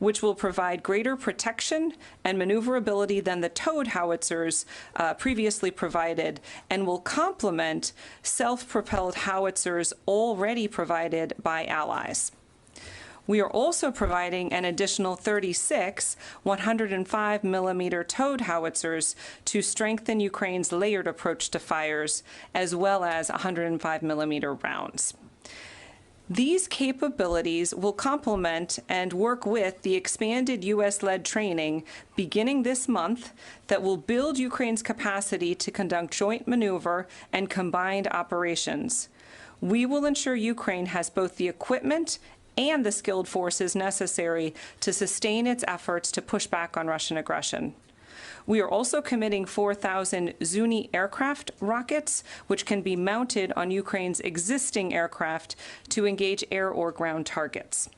which will provide greater protection and maneuverability than the towed howitzers previously provided, and will complement self-propelled howitzers already provided by allies. We are also providing an additional 36 105mm towed howitzers to strengthen Ukraine's layered approach to fires, as well as 105mm rounds. These capabilities will complement and work with the expanded U.S.-led training beginning this month that will build Ukraine's capacity to conduct joint maneuver and combined operations. We will ensure Ukraine has both the equipment and the skilled forces necessary to sustain its efforts to push back on Russian aggression. We are also committing 4,000 Zuni aircraft rockets, which can be mounted on Ukraine's existing aircraft to engage air or ground targets.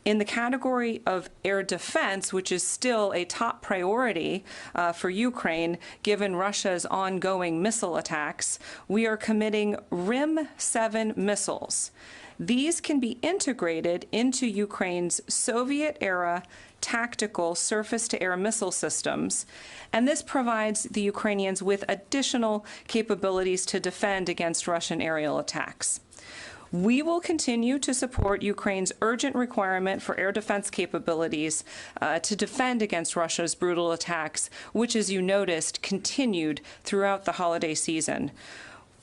In the category of air defense, which is still a top priority for Ukraine, given Russia's ongoing missile attacks, we are committing RIM-7 missiles. These can be integrated into Ukraine's Soviet-era tactical surface-to-air missile systems, and this provides the Ukrainians with additional capabilities to defend against Russian aerial attacks. We will continue to support Ukraine's urgent requirement for air defense capabilities to defend against Russia's brutal attacks, which, as you noticed, continued throughout the holiday season.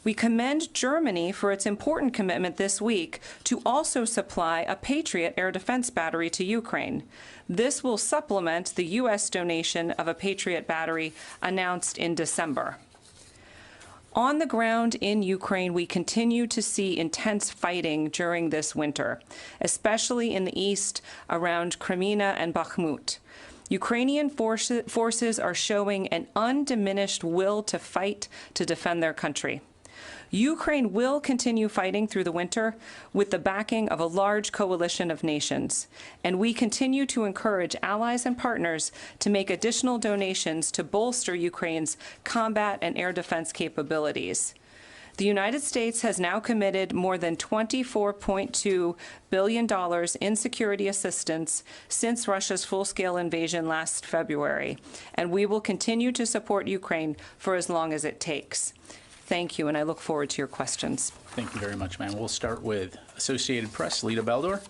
We commend Germany for its important commitment this week to also supply a Patriot air defense battery to Ukraine. This will supplement the U.S. donation of a Patriot battery announced in December. On the ground in Ukraine, we continue to see intense fighting during this winter, especially in the east around Crimea and Bakhmut. Ukrainian forces are showing an undiminished will to fight to defend their country. Ukraine will continue fighting through the winter with the backing of a large coalition of nations, and we continue to encourage allies and partners to make additional donations to bolster Ukraine's combat and air defense capabilities. The United States has now committed more than $24.2 billion in security assistance since Russia's full-scale invasion last February, and we will continue to support Ukraine for as long as it takes. Thank you, and I look forward to your questions. Thank you very much, ma'am. We'll start with Associated Press, Lita Beldor.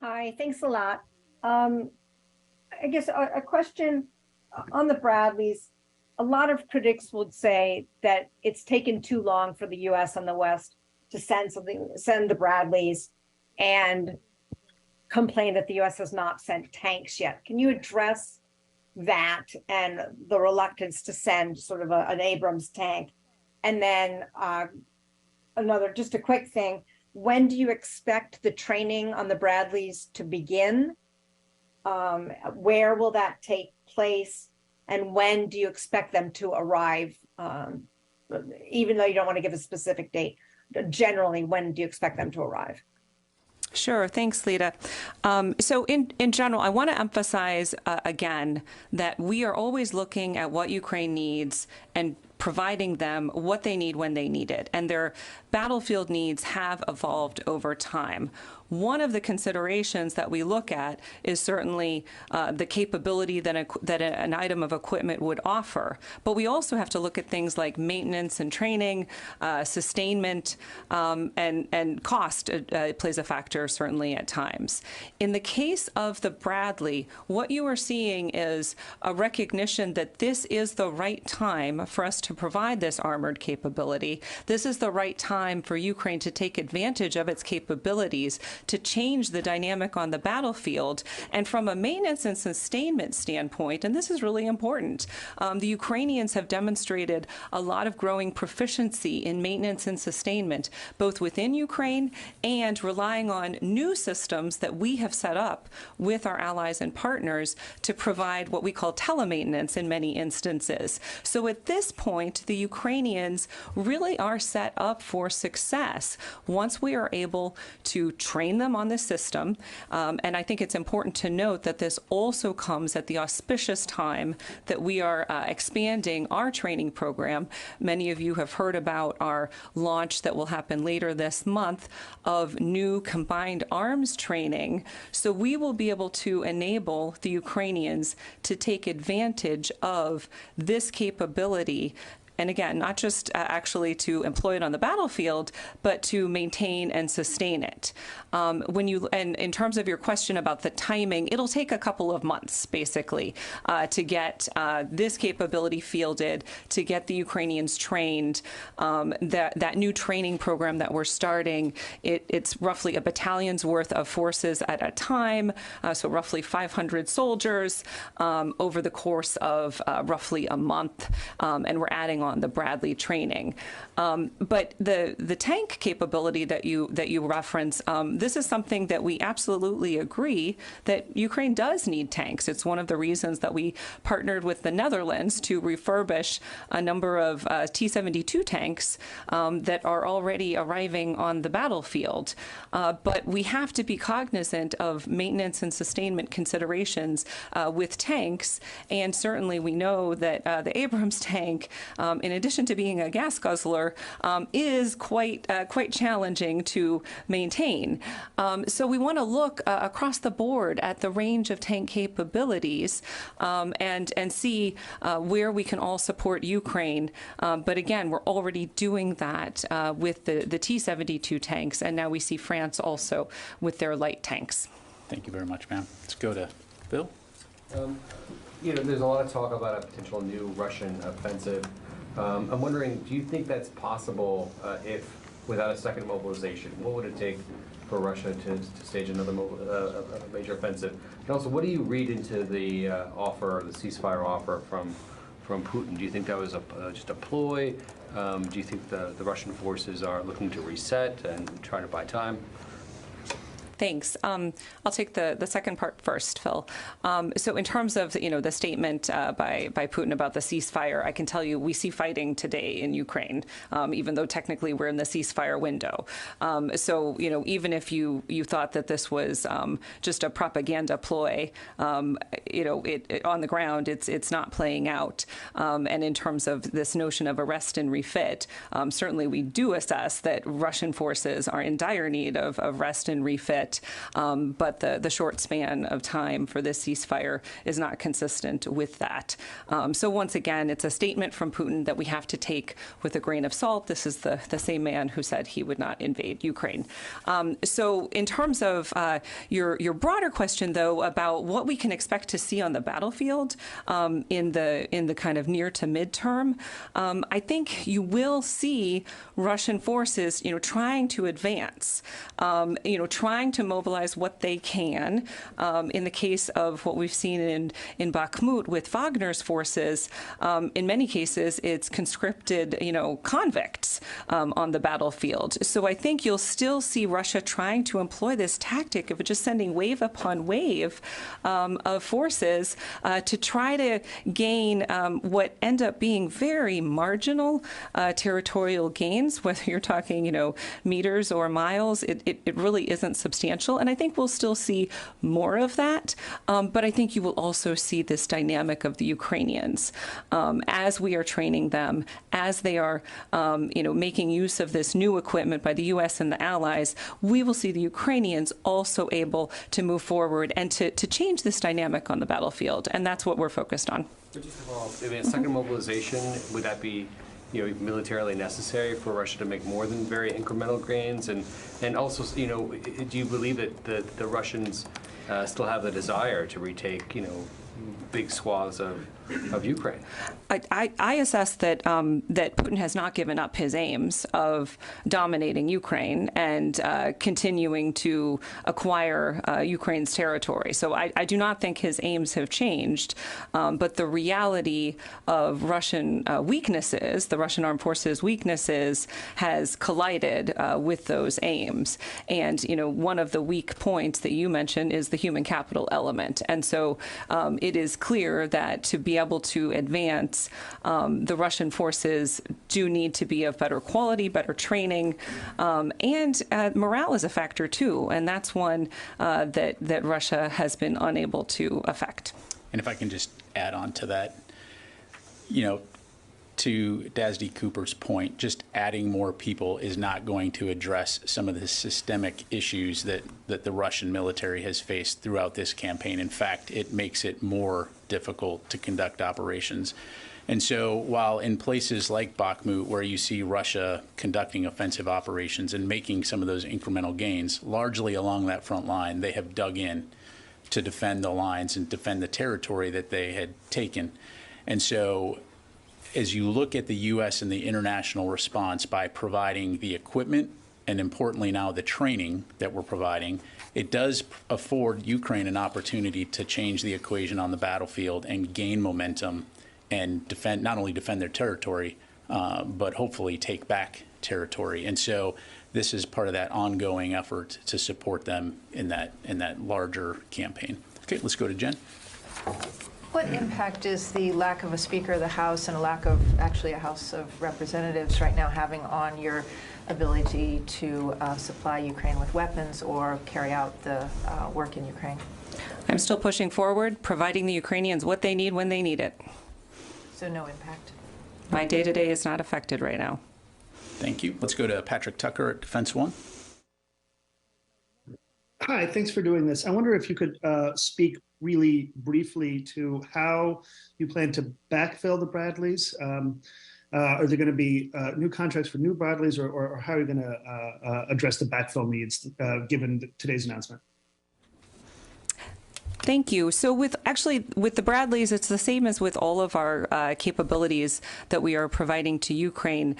Hi, thanks a lot. I guess a question on the Bradleys. A lot of critics would say that it's taken too long for the U.S. and the West to send the Bradleys, and complain that the U.S. has not sent tanks yet. Can you address that and the reluctance to send sort of an Abrams tank? And then just a quick thing, when do you expect the training on the Bradleys to begin? Where will that take place? And when do you expect them to arrive? Even though you don't want to give a specific date, generally, when do you expect them to arrive? Sure. Thanks, Lita. So in general, I want to emphasize again that we are always looking at what Ukraine needs and providing them what they need when they need it. And their battlefield needs have evolved over time. One of the considerations that we look at is certainly the capability that an item of equipment would offer. But we also have to look at things like maintenance and training, sustainment, and cost plays a factor certainly at times. In the case of the Bradley, what you are seeing is a recognition that this is the right time for us to provide this armored capability. This is the right time for Ukraine to take advantage of its capabilities to change the dynamic on the battlefield. And from a maintenance and sustainment standpoint, and this is really important, the Ukrainians have demonstrated a lot of growing proficiency in maintenance and sustainment, both within Ukraine and relying on new systems that we have set up with our allies and partners to provide what we call telemaintenance in many instances. So at this point, the Ukrainians really are set up for success once we are able to train train them on this system. And I think it's important to note that this also comes at the auspicious time that we are expanding our training program. Many of you have heard about our launch that will happen later this month of new combined arms training. So we will be able to enable the Ukrainians to take advantage of this capability. And again, not just actually to employ it on the battlefield, but to maintain and sustain it. And in terms of your question about the timing, it'll take a couple of months, basically, to get this capability fielded, to get the Ukrainians trained. That new training program that we're starting, it's roughly a battalion's worth of forces at a time, so roughly 500 soldiers over the course of roughly a month, and we're adding on the Bradley training. But the tank capability that you reference, this is something that we absolutely agree that Ukraine does need tanks. It's one of the reasons that we partnered with the Netherlands to refurbish a number of T-72 tanks that are already arriving on the battlefield. But we have to be cognizant of maintenance and sustainment considerations with tanks, and certainly we know that the Abrams tank, in addition to being a gas guzzler, is quite challenging to maintain. So we want to look across the board at the range of tank capabilities and see where we can all support Ukraine. But again, we're already doing that with the T-72 tanks, and now we see France also with their light tanks. Thank you very much, ma'am. Let's go to Bill. There's a lot of talk about a potential new Russian offensive. I'm wondering, do you think that's possible if, without a second mobilization? What would it take for Russia to stage another major offensive? And also, what do you read into the offer, the ceasefire offer from Putin? Do you think that was just a ploy? Do you think the Russian forces are looking to reset and try to buy time? Thanks. I'll take the second part first, Phil. So in terms of the statement by Putin about the ceasefire, I can tell you we see fighting today in Ukraine, even though technically we're in the ceasefire window. So even if you thought that this was just a propaganda ploy, on the ground it's not playing out. And in terms of this notion of arrest and refit, certainly we do assess that Russian forces are in dire need of rest and refit. But the short span of time for this ceasefire is not consistent with that. So once again, it's a statement from Putin that we have to take with a grain of salt. This is the same man who said he would not invade Ukraine. So in terms of your broader question, though, about what we can expect to see on the battlefield in the kind of near to midterm, I think you will see Russian forces, trying to advance, trying to mobilize what they can. In the case of what we've seen in Bakhmut with Wagner's forces, in many cases it's conscripted, convicts on the battlefield. So I think you'll still see Russia trying to employ this tactic of just sending wave upon wave of forces to try to gain what end up being very marginal territorial gains, whether you're talking, meters or miles. It really isn't substantial. And I think we'll still see more of that. But I think you will also see this dynamic of the Ukrainians as we are training them, as they are, making use of this new equipment by the U.S. and the allies. We will see the Ukrainians also able to move forward and to change this dynamic on the battlefield. And that's what we're focused on. Just to follow up, a second mobilization, would that be militarily necessary for Russia to make more than very incremental gains? And also, do you believe that the Russians still have the desire to retake, big swaths of Ukraine? I assess that that Putin has not given up his aims of dominating Ukraine and continuing to acquire Ukraine's territory. So I do not think his aims have changed. But the reality of Russian weaknesses, the Russian armed forces' weaknesses, has collided with those aims. And one of the weak points that you mentioned is the human capital element. And so it is clear that to be able to advance, the Russian forces do need to be of better quality, better training, and morale is a factor too, and that's one that Russia has been unable to affect. And if I can just add on to that, to Dasdy Cooper's point, just adding more people is not going to address some of the systemic issues that the Russian military has faced throughout this campaign. In fact, it makes it more difficult to conduct operations. And so while in places like Bakhmut, where you see Russia conducting offensive operations and making some of those incremental gains, largely along that front line, they have dug in to defend the lines and defend the territory that they had taken. And so as you look at the U.S. and the international response by providing the equipment and importantly now the training that we're providing, it does afford Ukraine an opportunity to change the equation on the battlefield and gain momentum and defend, not only defend their territory, but hopefully take back territory. And so this is part of that ongoing effort to support them in that larger campaign. Okay, let's go to Jen. What impact is the lack of a Speaker of the House and a lack of actually a House of Representatives right now having on your ability to supply Ukraine with weapons or carry out the work in Ukraine? I'm still pushing forward, providing the Ukrainians what they need when they need it. So no impact? My day-to-day is not affected right now. Thank you. Let's go to Patrick Tucker at Defense One. Hi, thanks for doing this. I wonder if you could speak really briefly to how you plan to backfill the Bradleys. Are there going to be new contracts for new Bradleys, or how are you going to address the backfill needs given today's announcement? Thank you. So with the Bradleys, it's the same as with all of our capabilities that we are providing to Ukraine.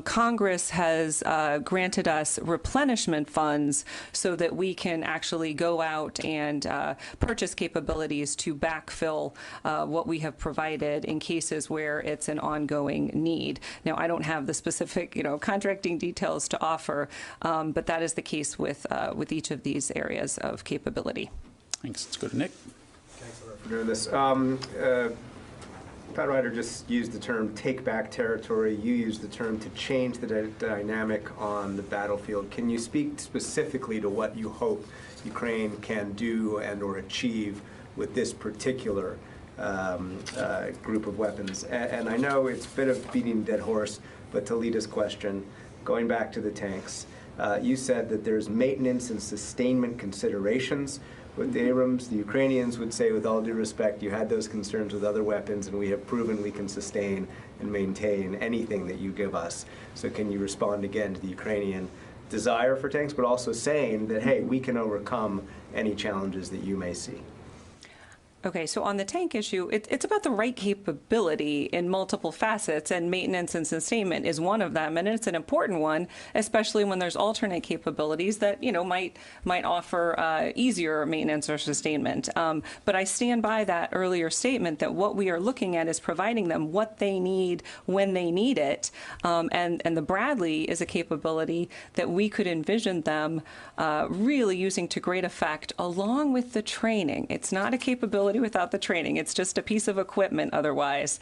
Congress has granted us replenishment funds so that we can actually go out and purchase capabilities to backfill what we have provided in cases where it's an ongoing need. Now, I don't have the specific, contracting details to offer, but that is the case with each of these areas of capability. Thanks. Let's go to Nick. Thanks for doing this. Pat Ryder just used the term take back territory. You used the term to change the dynamic on the battlefield. Can you speak specifically to what you hope Ukraine can do and or achieve with this particular group of weapons? And I know it's a bit of beating a dead horse, but to Lita's question, going back to the tanks, you said that there's maintenance and sustainment considerations. With the Abrams, the Ukrainians would say, with all due respect, you had those concerns with other weapons, and we have proven we can sustain and maintain anything that you give us. So can you respond again to the Ukrainian desire for tanks, but also saying that, hey, we can overcome any challenges that you may see? Okay, so on the tank issue, it's about the right capability in multiple facets, and maintenance and sustainment is one of them, and it's an important one, especially when there's alternate capabilities that might offer easier maintenance or sustainment. But I stand by that earlier statement that what we are looking at is providing them what they need when they need it, and the Bradley is a capability that we could envision them really using to great effect along with the training. It's not a capability without the training. It's just a piece of equipment otherwise.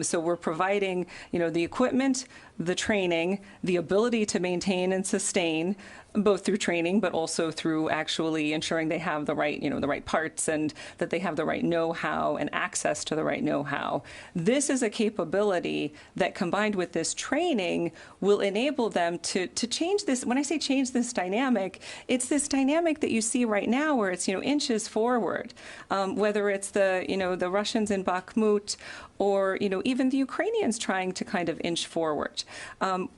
So we're providing, the equipment, the training, the ability to maintain and sustain, both through training, but also through actually ensuring they have the right, the right parts and that they have the right know-how and access to the right know-how. This is a capability that, combined with this training, will enable them to change this. When I say change this dynamic, it's this dynamic that you see right now where it's, inches forward, whether it's the Russians in Bakhmut or, even the Ukrainians trying to kind of inch forward.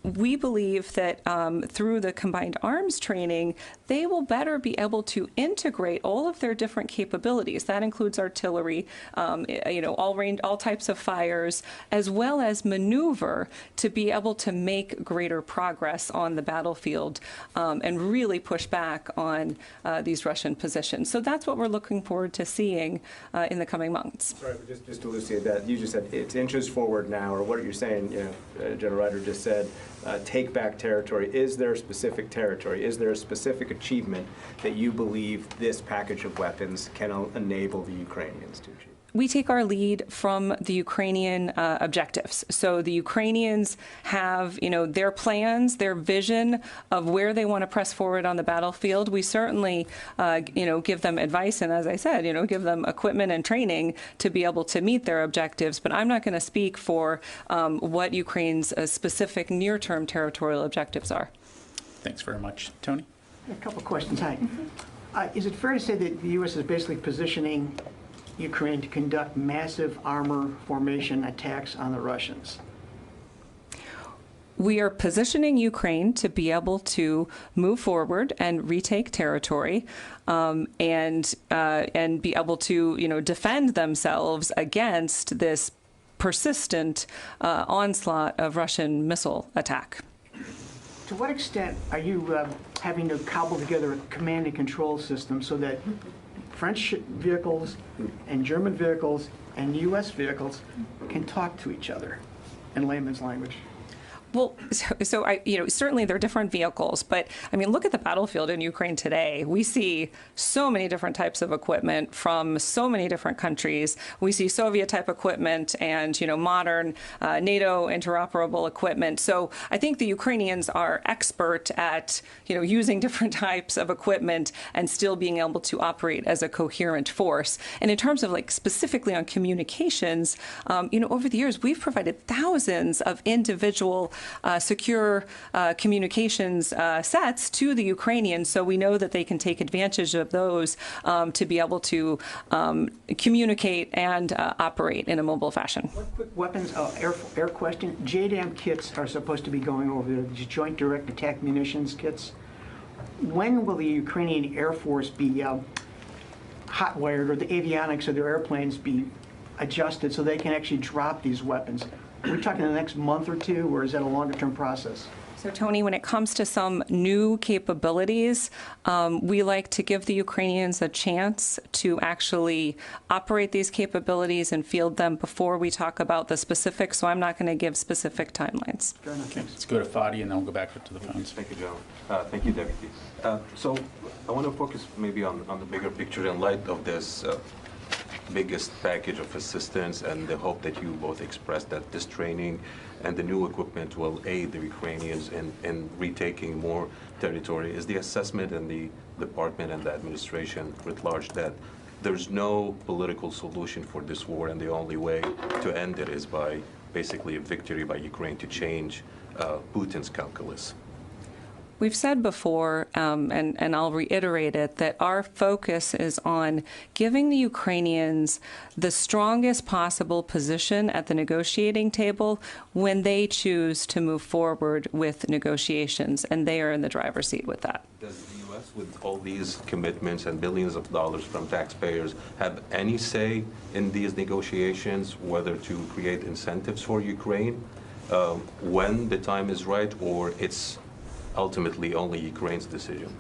We believe that through the combined arms training, they will better be able to integrate all of their different capabilities. That includes artillery, all types of fires, as well as maneuver to be able to make greater progress on the battlefield and really push back on these Russian positions. So that's what we're looking forward to seeing in the coming months. Sorry, but just to elucidate that, you just said it's inches forward now, or what you're saying, General Ryder just said, take back territory. Is there a specific territory? Is there a specific achievement that you believe this package of weapons can enable the Ukrainians to achieve? We take our lead from the Ukrainian objectives. So the Ukrainians have, their plans, their vision of where they want to press forward on the battlefield. We certainly, give them advice and, as I said, give them equipment and training to be able to meet their objectives. But I'm not going to speak for what Ukraine's specific near-term territorial objectives are. Thanks very much. Tony? A couple of questions. Hi. Is it fair to say that the U.S. is basically positioning Ukraine to conduct massive armor formation attacks on the Russians? We are positioning Ukraine to be able to move forward and retake territory, and be able to, defend themselves against this persistent onslaught of Russian missile attack. To what extent are you having to cobble together a command and control system so that French vehicles and German vehicles and U.S. vehicles can talk to each other in layman's language? Well, certainly they're different vehicles, but look at the battlefield in Ukraine today. We see so many different types of equipment from so many different countries. We see Soviet-type equipment and, modern NATO interoperable equipment. So I think the Ukrainians are expert at, using different types of equipment and still being able to operate as a coherent force. And in terms of specifically on communications, over the years, we've provided thousands of individual secure communications sets to the Ukrainians, so we know that they can take advantage of those to be able to communicate and operate in a mobile fashion. One quick weapons air question. JDAM kits are supposed to be going over there, these Joint Direct Attack Munitions kits. When will the Ukrainian Air Force be hot-wired, or the avionics of their airplanes be adjusted so they can actually drop these weapons? Are we talking the next month or two, or is that a longer-term process? So, Tony, when it comes to some new capabilities, we like to give the Ukrainians a chance to actually operate these capabilities and field them before we talk about the specifics, so I'm not going to give specific timelines. Fair enough. Okay, let's go to Fadi, and then we'll go back to the phones. Thank you, John. Thank you, Deputy. So I want to focus maybe on the bigger picture in light of this biggest package of assistance and the hope that you both expressed that this training and the new equipment will aid the Ukrainians in retaking more territory. Is the assessment in the department and the administration writ large that there's no political solution for this war, and the only way to end it is by basically a victory by Ukraine to change Putin's calculus? We've said before, and I'll reiterate it, that our focus is on giving the Ukrainians the strongest possible position at the negotiating table when they choose to move forward with negotiations, and they are in the driver's seat with that. Does the U.S., with all these commitments and billions of dollars from taxpayers, have any say in these negotiations, whether to create incentives for Ukraine when the time is right, or it's ultimately only Ukraine's decision?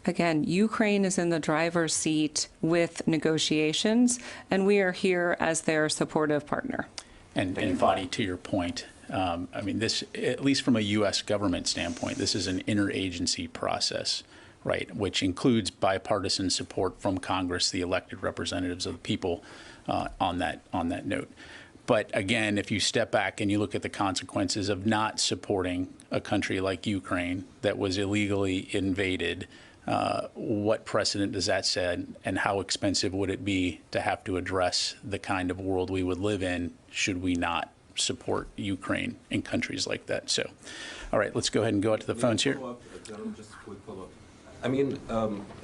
Again, Ukraine is in the driver's seat with negotiations, and we are here as their supportive partner. And Fadi, to your point, this, at least from a U.S. government standpoint, this is an interagency process, right, which includes bipartisan support from Congress, the elected representatives of the people, on that note. But again, if you step back and you look at the consequences of not supporting a country like Ukraine that was illegally invaded, what precedent does that set, and how expensive would it be to have to address the kind of world we would live in should we not support Ukraine in countries like that? So, all right, let's go ahead and go out to the phones here. Just a quick follow-up.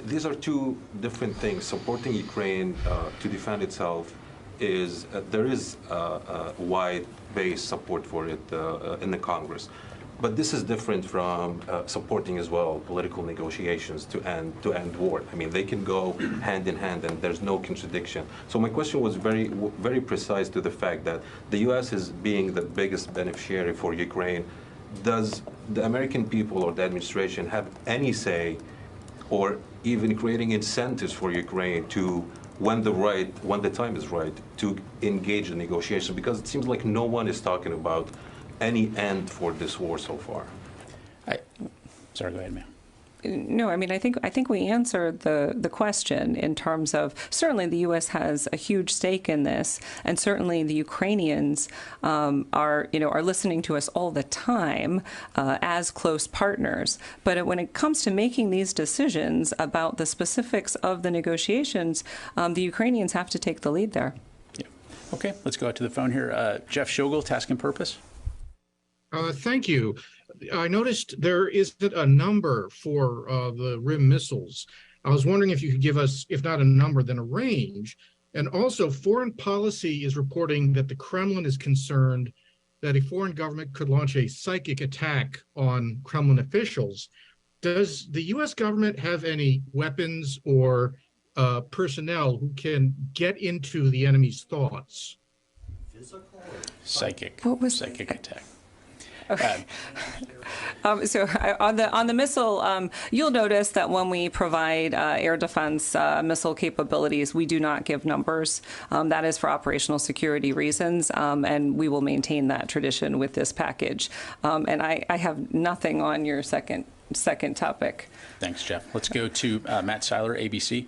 These are two different things. Supporting Ukraine to defend itself is there is wide-based support for it in the Congress, but this is different from supporting as well political negotiations to end war. They can go hand in hand, and there's no contradiction. So my question was very precise to the fact that the U.S. is being the biggest beneficiary for Ukraine. Does the American people or the administration have any say, or even creating incentives for Ukraine to, when the time is right, to engage in negotiations? Because it seems like no one is talking about any end for this war so far. Sorry, go ahead, ma'am. No, I mean, I think we answered the question in terms of certainly the U.S. has a huge stake in this, and certainly the Ukrainians are listening to us all the time as close partners. But when it comes to making these decisions about the specifics of the negotiations, the Ukrainians have to take the lead there. Yeah. Okay, let's go out to the phone here. Jeff Shogel, Task and Purpose. Thank you. I noticed there isn't a number for the RIM missiles. I was wondering if you could give us, if not a number, then a range. And also, Foreign Policy is reporting that the Kremlin is concerned that a foreign government could launch a psychic attack on Kremlin officials. Does the U.S. government have any weapons or personnel who can get into the enemy's thoughts? Psychic. What was psychic attack? Okay. So on the missile, you'll notice that when we provide air defense missile capabilities, we do not give numbers. That is for operational security reasons, and we will maintain that tradition with this package. And I have nothing on your second topic. Thanks, Jeff. Let's go to Matt Seiler, ABC.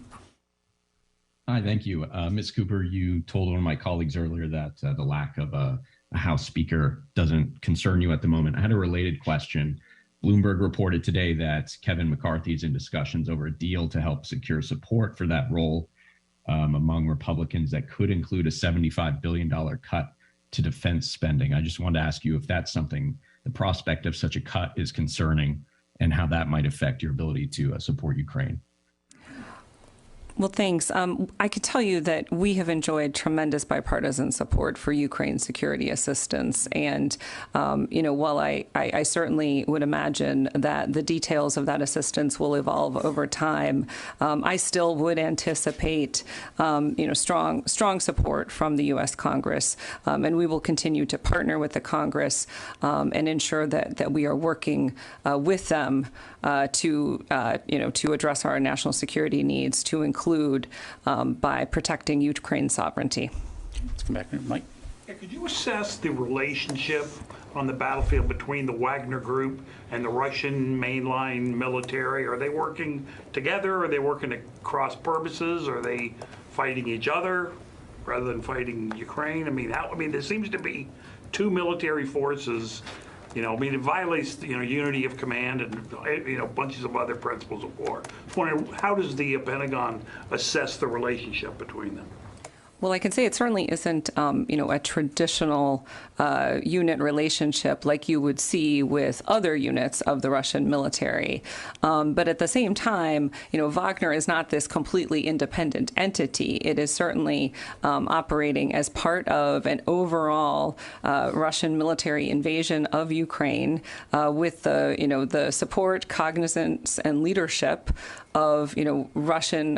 Hi, thank you. Ms. Cooper, you told one of my colleagues earlier that the lack of a House Speaker doesn't concern you at the moment. I had a related question. Bloomberg reported today that Kevin McCarthy is in discussions over a deal to help secure support for that role among Republicans that could include a $75 billion cut to defense spending. I just wanted to ask you if that's something, the prospect of such a cut is concerning, and how that might affect your ability to support Ukraine. Well, thanks. I could tell you that we have enjoyed tremendous bipartisan support for Ukraine's security assistance. And, while I certainly would imagine that the details of that assistance will evolve over time, I still would anticipate, strong support from the U.S. Congress. And we will continue to partner with the Congress and ensure that we are working with them to address our national security needs, to include by protecting Ukraine's sovereignty. Let's come back here, Mike. Yeah, could you assess the relationship on the battlefield between the Wagner group and the Russian mainline military? Are they working together? Are they working at cross purposes? Are they fighting each other rather than fighting Ukraine? I mean, there seems to be two military forces. It violates, unity of command and, bunches of other principles of war. I was wondering, how does the Pentagon assess the relationship between them? Well, I can say it certainly isn't, a traditional unit relationship like you would see with other units of the Russian military. But at the same time, Wagner is not this completely independent entity. It is certainly operating as part of an overall Russian military invasion of Ukraine with the support, cognizance, and leadership of Russian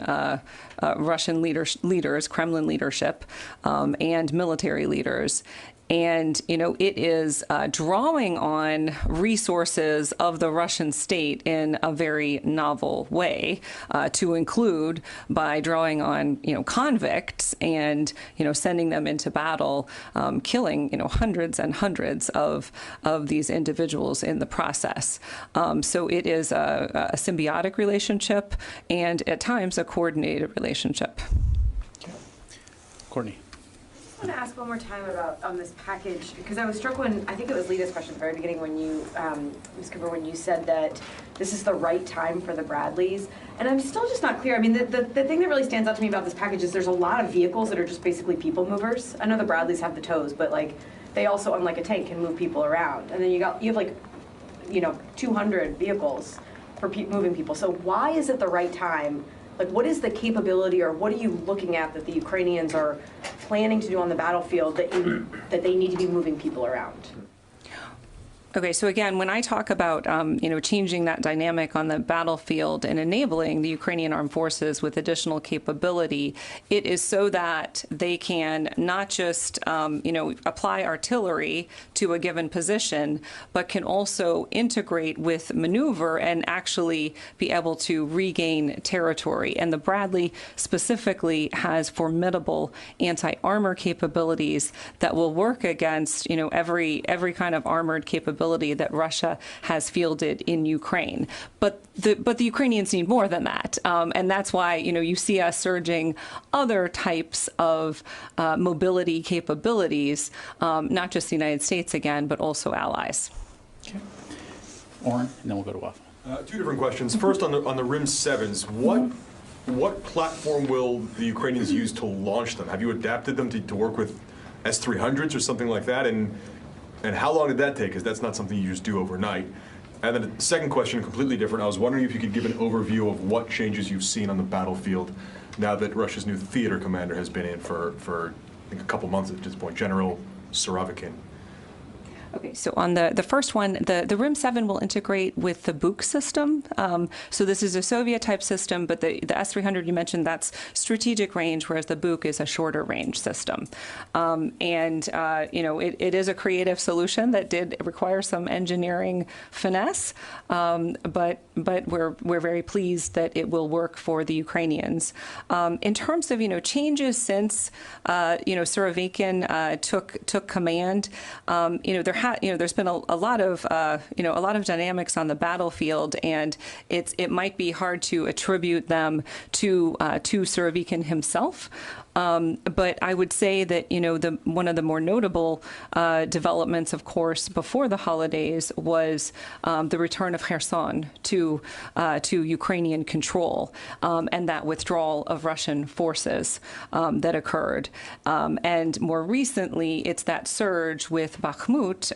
leaders, Kremlin leadership, and military leaders. And, it is drawing on resources of the Russian state in a very novel way, to include by drawing on, convicts and, sending them into battle, killing, hundreds and hundreds of these individuals in the process. So it is a symbiotic relationship and at times a coordinated relationship. Courtney. I want to ask one more time about on this package, because I was struck when, I think it was Lita's question at the very beginning when you, Ms. Cooper, when you said that this is the right time for the Bradleys. And I'm still just not clear. I mean, the thing that really stands out to me about this package is there's a lot of vehicles that are just basically people movers. I know the Bradleys have the tows, but they also, unlike a tank, can move people around. And then you have 200 vehicles for moving people. So why is it the right time? What is the capability, or what are you looking at that the Ukrainians are planning to do on the battlefield that they need to be moving people around? Okay, so again, when I talk about, changing that dynamic on the battlefield and enabling the Ukrainian armed forces with additional capability, it is so that they can not just, apply artillery to a given position, but can also integrate with maneuver and actually be able to regain territory. And the Bradley specifically has formidable anti-armor capabilities that will work against, every kind of armored capability capability that Russia has fielded in Ukraine. But the Ukrainians need more than that, and that's why you see us surging other types of mobility capabilities, not just the United States again, but also allies. Okay. Oren, and then we'll go to Wafa. Two different questions. First, on the RIM 7s, what platform will the Ukrainians use to launch them? Have you adapted them to work with S-300s or something like that? And how long did that take? Because that's not something you just do overnight. And then the second question, completely different. I was wondering if you could give an overview of what changes you've seen on the battlefield now that Russia's new theater commander has been in for I think, a couple months at this point, General Surovikin. Okay, so on the first one, the RIM 7 will integrate with the Buk system. So this is a Soviet-type system, but the S-300 you mentioned, that's strategic range, whereas the Buk is a shorter range system. It is a creative solution that did require some engineering finesse, but we're very pleased that it will work for the Ukrainians. In terms of changes since Surovikin took command, there's been a lot of dynamics on the battlefield, and it might be hard to attribute them to Surovikin himself. But I would say that one of the more notable developments, of course, before the holidays was the return of Kherson to Ukrainian control, and that withdrawal of Russian forces that occurred. And more recently, it's that surge with Bakhmut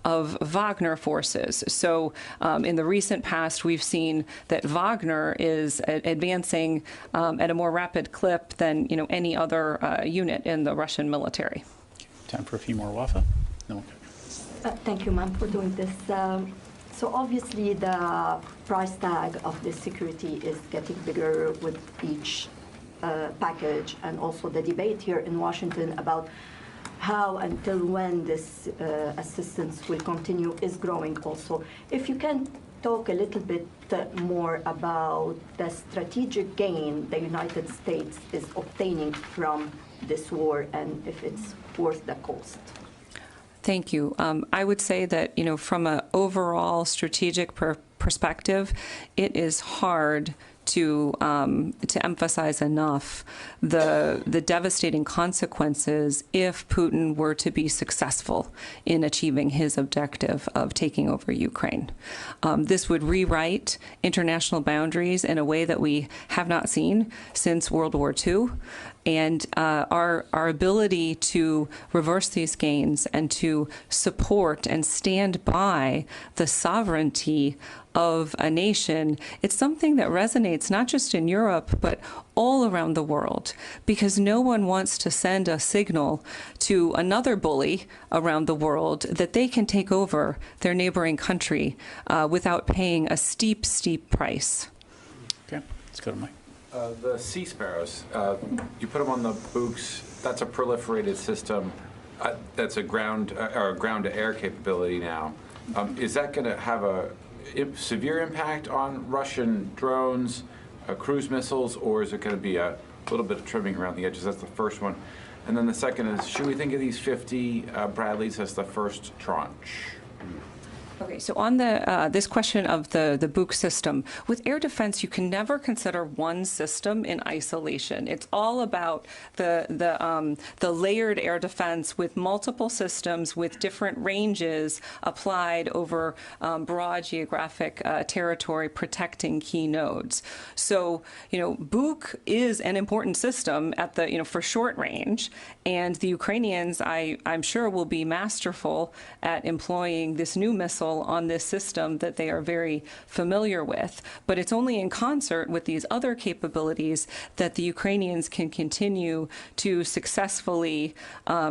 of Wagner forces. So in the recent past, we've seen that Wagner is advancing at a more rapid clip than any other unit in the Russian military. Time for a few more, Wafa. No. Thank you, ma'am, for doing this. So obviously the price tag of this security is getting bigger with each package, and also the debate here in Washington about how until when this assistance will continue is growing also. If you can talk a little bit more about the strategic gain the United States is obtaining from this war, and if it's worth the cost. Thank you. I would say that, from an overall strategic perspective, it is hard to emphasize enough the devastating consequences if Putin were to be successful in achieving his objective of taking over Ukraine. This would rewrite international boundaries in a way that we have not seen since World War II. And our ability to reverse these gains and to support and stand by the sovereignty of a nation, it's something that resonates not just in Europe, but all around the world, because no one wants to send a signal to another bully around the world that they can take over their neighboring country without paying a steep, steep price. Okay, let's go to Mike. The Sea Sparrows, you put them on the Buks. That's a proliferated system. That's a ground-to-air capability now. Is that going to have a severe impact on Russian drones, cruise missiles, or is it going to be a little bit of trimming around the edges? That's the first one. And then the second is, should we think of these 50 Bradleys as the first tranche? Okay, so on this question of the Buk system, with air defense, you can never consider one system in isolation. It's all about the layered air defense with multiple systems with different ranges applied over broad geographic territory, protecting key nodes. So, Buk is an important system at the for short range, and the Ukrainians, I'm sure, will be masterful at employing this new missile on this system that they are very familiar with. But it's only in concert with these other capabilities that the Ukrainians can continue to successfully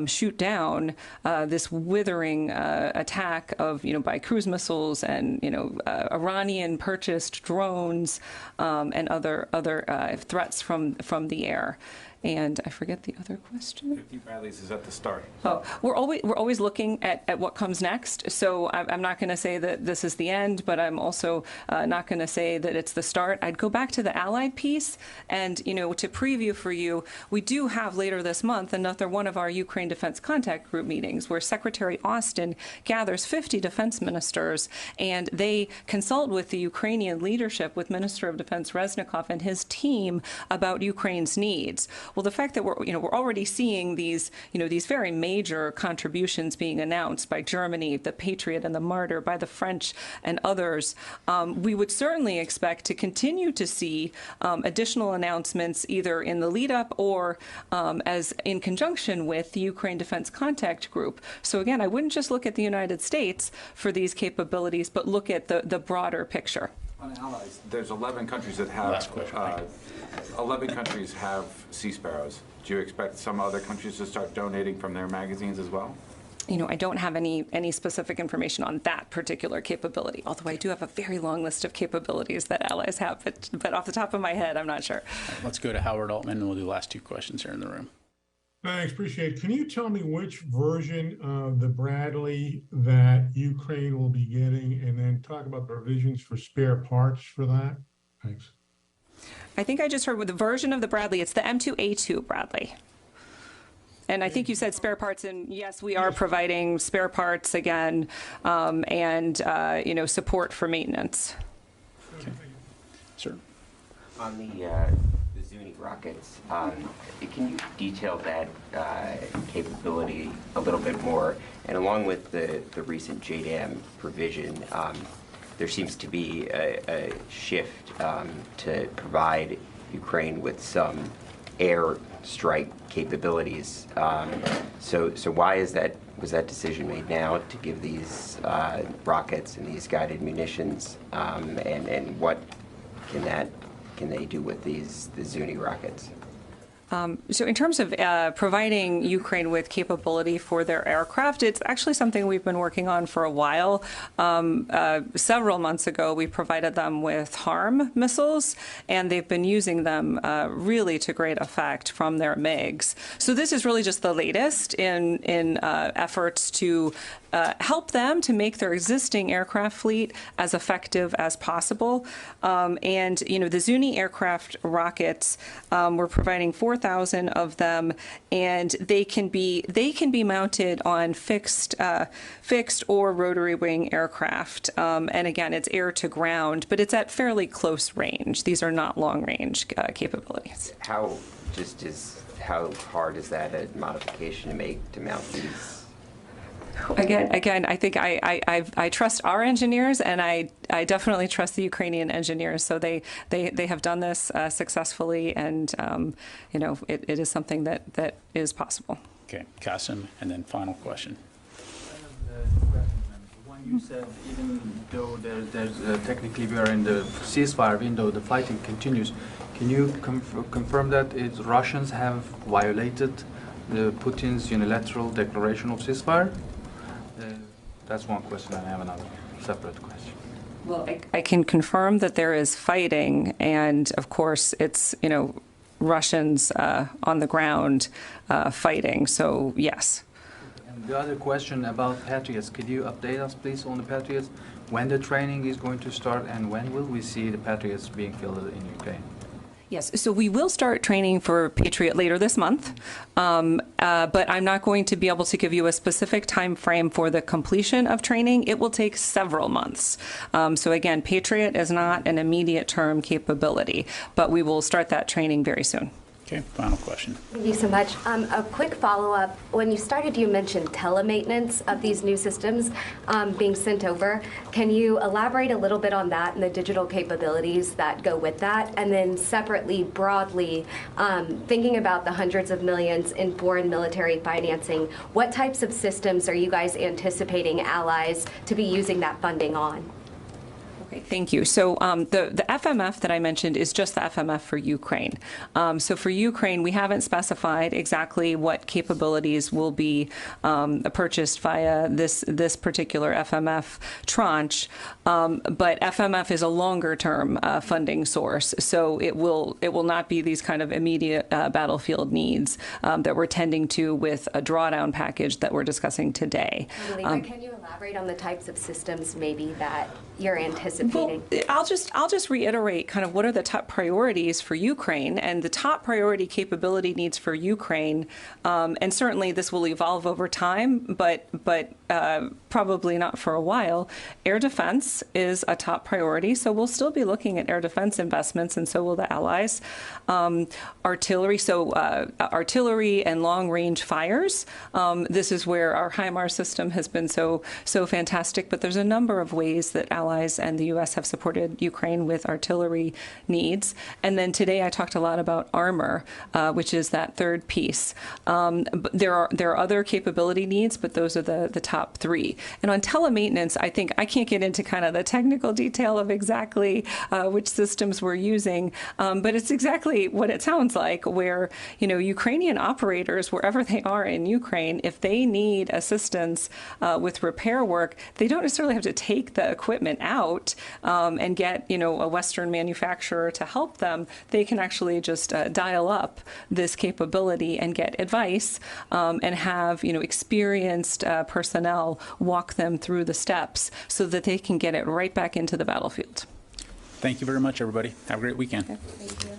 shoot down this withering attack of, by cruise missiles and, Iranian-purchased drones and other threats from the air. And I forget the other question. 50 Bradleys is at the start. Oh, we're always looking at what comes next. So I'm not going to say that this is the end, but I'm also not going to say that it's the start. I'd go back to the allied piece, and to preview for you, we do have later this month another one of our Ukraine Defense Contact Group meetings where Secretary Austin gathers 50 defense ministers, and they consult with the Ukrainian leadership, with Minister of Defense Reznikov and his team about Ukraine's needs. Well, the fact that we're already seeing these very major contributions being announced by Germany, the Patriot and the Martyr, by the French and others, we would certainly expect to continue to see additional announcements either in the lead up or as in conjunction with the Ukraine Defense Contact Group. So again, I wouldn't just look at the United States for these capabilities, but look at the broader picture. On allies, there's 11 countries that have 11 countries have Sea Sparrows. Do you expect some other countries to start donating from their magazines as well? I don't have any specific information on that particular capability, although I do have a very long list of capabilities that allies have, but off the top of my head, I'm not sure. Right, let's go to Howard Altman, and we'll do the last two questions here in the room. Thanks, appreciate it. Can you tell me which version of the Bradley that Ukraine will be getting, and then talk about provisions for spare parts for that? Thanks. I think I just heard with the version of the Bradley, it's the M2A2 Bradley. And I think you said spare parts, and yes, we are providing spare parts again, and support for maintenance. Okay. Sir. On the Zuni rockets, can you detail that capability a little bit more? And along with the recent JDAM provision, there seems to be a shift to provide Ukraine with some air strike capabilities. So why is that? Was that decision made now to give these rockets and these guided munitions? And what can they do with the Zuni rockets? So in terms of providing Ukraine with capability for their aircraft, it's actually something we've been working on for a while. Several months ago, we provided them with HARM missiles, and they've been using them really to great effect from their MiGs. So this is really just the latest in efforts to help them to make their existing aircraft fleet as effective as possible. And the Zuni aircraft rockets, we're providing 4,000 of them, and they can be mounted on fixed or rotary wing aircraft. And again, it's air to ground, but it's at fairly close range. These are not long range capabilities. How hard is that a modification to make to mount these? Again, I think I trust our engineers, and I definitely trust the Ukrainian engineers. So they have done this successfully, and it is something that is possible. Okay, Qasim, and then final question. One, you said even though there's technically we are in the ceasefire window, the fighting continues. Can you confirm that Russians have violated Putin's unilateral declaration of ceasefire? That's one question, and I have another separate question. Well, I can confirm that there is fighting, and of course it's Russians on the ground fighting. So yes. And the other question about Patriots, could you update us please on the Patriots? When the training is going to start, and when will we see the Patriots being fielded in Ukraine? Yes, so we will start training for Patriot later this month, but I'm not going to be able to give you a specific time frame for the completion of training. It will take several months. So again, Patriot is not an immediate term capability, but we will start that training very soon. Okay, final question. Thank you so much. A quick follow-up. When you started, you mentioned telemaintenance of these new systems being sent over. Can you elaborate a little bit on that and the digital capabilities that go with that? And then separately, broadly, thinking about the hundreds of millions in foreign military financing, what types of systems are you guys anticipating allies to be using that funding on? Thank you. So the FMF that I mentioned is just the FMF for Ukraine. So for Ukraine, we haven't specified exactly what capabilities will be purchased via this particular FMF tranche, but FMF is a longer-term funding source. So it will not be these kind of immediate battlefield needs that we're tending to with a drawdown package that we're discussing today. Can you elaborate on the types of systems maybe that you're anticipating? Well, I'll just reiterate kind of what are the top priorities for Ukraine, and the top priority capability needs for Ukraine, and certainly this will evolve over time, but probably not for a while. Air defense is a top priority, so we'll still be looking at air defense investments, and so will the allies. Artillery, so artillery and long-range fires. This is where our HIMARS system has been so fantastic, but there's a number of ways that allies and the U.S. have supported Ukraine with artillery needs. And then today I talked a lot about armor, which is that third piece. There are other capability needs, but those are the top three. And on telemaintenance, I think I can't get into kind of the technical detail of exactly which systems we're using, but it's exactly what it sounds like, where Ukrainian operators, wherever they are in Ukraine, if they need assistance with repair work, they don't necessarily have to take the equipment out and get a Western manufacturer to help them. They can actually just dial up this capability and get advice and have experienced personnel walk them through the steps so that they can get it right back into the battlefield. Thank you very much, everybody. Have a great weekend. Okay. Thank you.